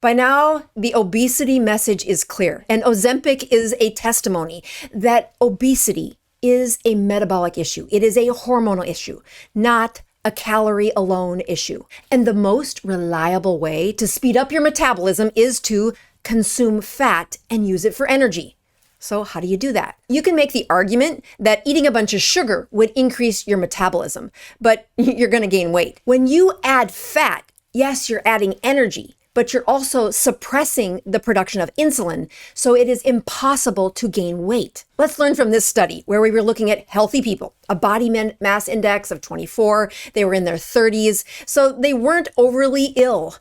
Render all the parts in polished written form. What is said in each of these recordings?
By now, the obesity message is clear, and Ozempic is a testimony that obesity is a metabolic issue. It is a hormonal issue, not a calorie alone issue. And the most reliable way to speed up your metabolism is to consume fat and use it for energy. So how do you do that? You can make the argument that eating a bunch of sugar would increase your metabolism, but you're going to gain weight. When you add fat, yes, you're adding energy, but you're also suppressing the production of insulin, so it is impossible to gain weight. Let's learn from this study where we were looking at healthy people, a body mass index of 24. They were in their 30s, so they weren't overly ill.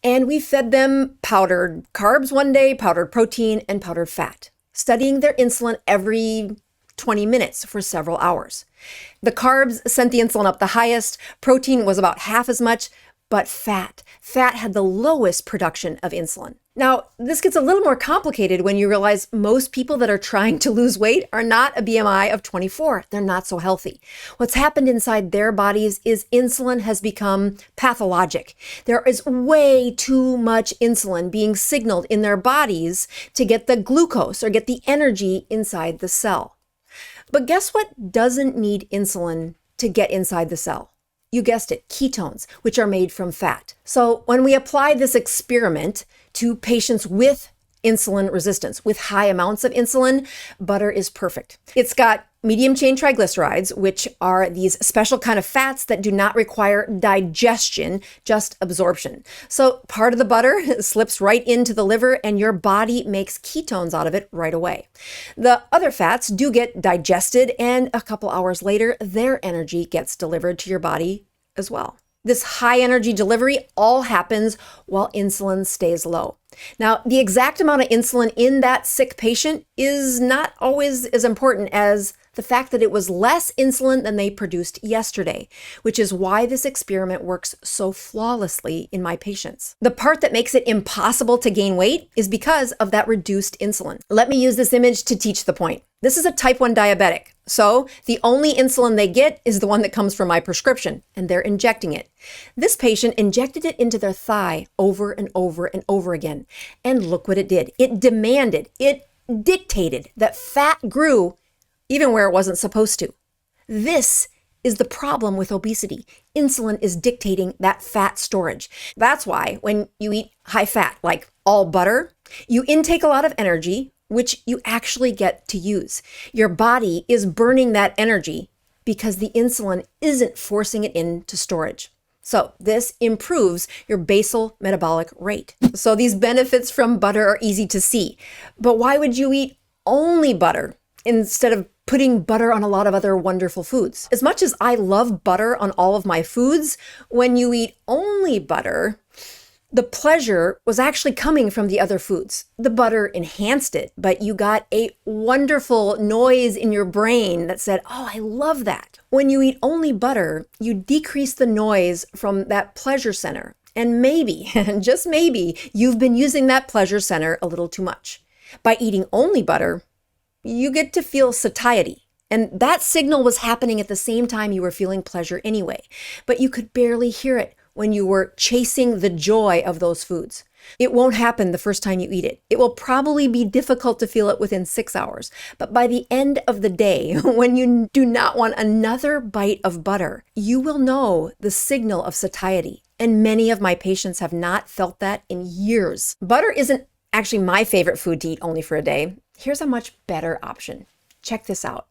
And we fed them powdered carbs one day, powdered protein, and powdered fat, studying their insulin every 20 minutes for several hours. The carbs sent the insulin up the highest, protein was about half as much, but fat had the lowest production of insulin. Now, this gets a little more complicated when you realize most people that are trying to lose weight are not a BMI of 24. They're not so healthy. What's happened inside their bodies is insulin has become pathologic. There is way too much insulin being signaled in their bodies to get the glucose or get the energy inside the cell. But guess what doesn't need insulin to get inside the cell? You guessed it, ketones, which are made from fat. So when we apply this experiment to patients with insulin resistance, with high amounts of insulin, butter is perfect. It's got medium chain triglycerides, which are these special kind of fats that do not require digestion, just absorption. So part of the butter slips right into the liver and your body makes ketones out of it right away. The other fats do get digested, and a couple hours later, their energy gets delivered to your body as well. This high energy delivery all happens while insulin stays low. Now, the exact amount of insulin in that sick patient is not always as important as the fact that it was less insulin than they produced yesterday, which is why this experiment works so flawlessly in my patients. The part that makes it impossible to gain weight is because of that reduced insulin. Let me use this image to teach the point. This is a type 1 diabetic, so the only insulin they get is the one that comes from my prescription, and they're injecting it. This patient injected it into their thigh over and over and over again, and look what it did. It demanded, it dictated that fat grew even where it wasn't supposed to. This is the problem with obesity. Insulin is dictating that fat storage. That's why when you eat high fat, like all butter, you intake a lot of energy, which you actually get to use. Your body is burning that energy because the insulin isn't forcing it into storage. So this improves your basal metabolic rate. So these benefits from butter are easy to see. But why would you eat only butter instead of putting butter on a lot of other wonderful foods? As much as I love butter on all of my foods, when you eat only butter, the pleasure was actually coming from the other foods. The butter enhanced it, but you got a wonderful noise in your brain that said, oh, I love that. When you eat only butter, you decrease the noise from that pleasure center. And maybe, and just maybe, you've been using that pleasure center a little too much. By eating only butter, you get to feel satiety. And that signal was happening at the same time you were feeling pleasure anyway, but you could barely hear it when you were chasing the joy of those foods. It won't happen the first time you eat it. It will probably be difficult to feel it within 6 hours. But by the end of the day, when you do not want another bite of butter, you will know the signal of satiety. And many of my patients have not felt that in years. Butter isn't actually my favorite food to eat only for a day. Here's a much better option. Check this out.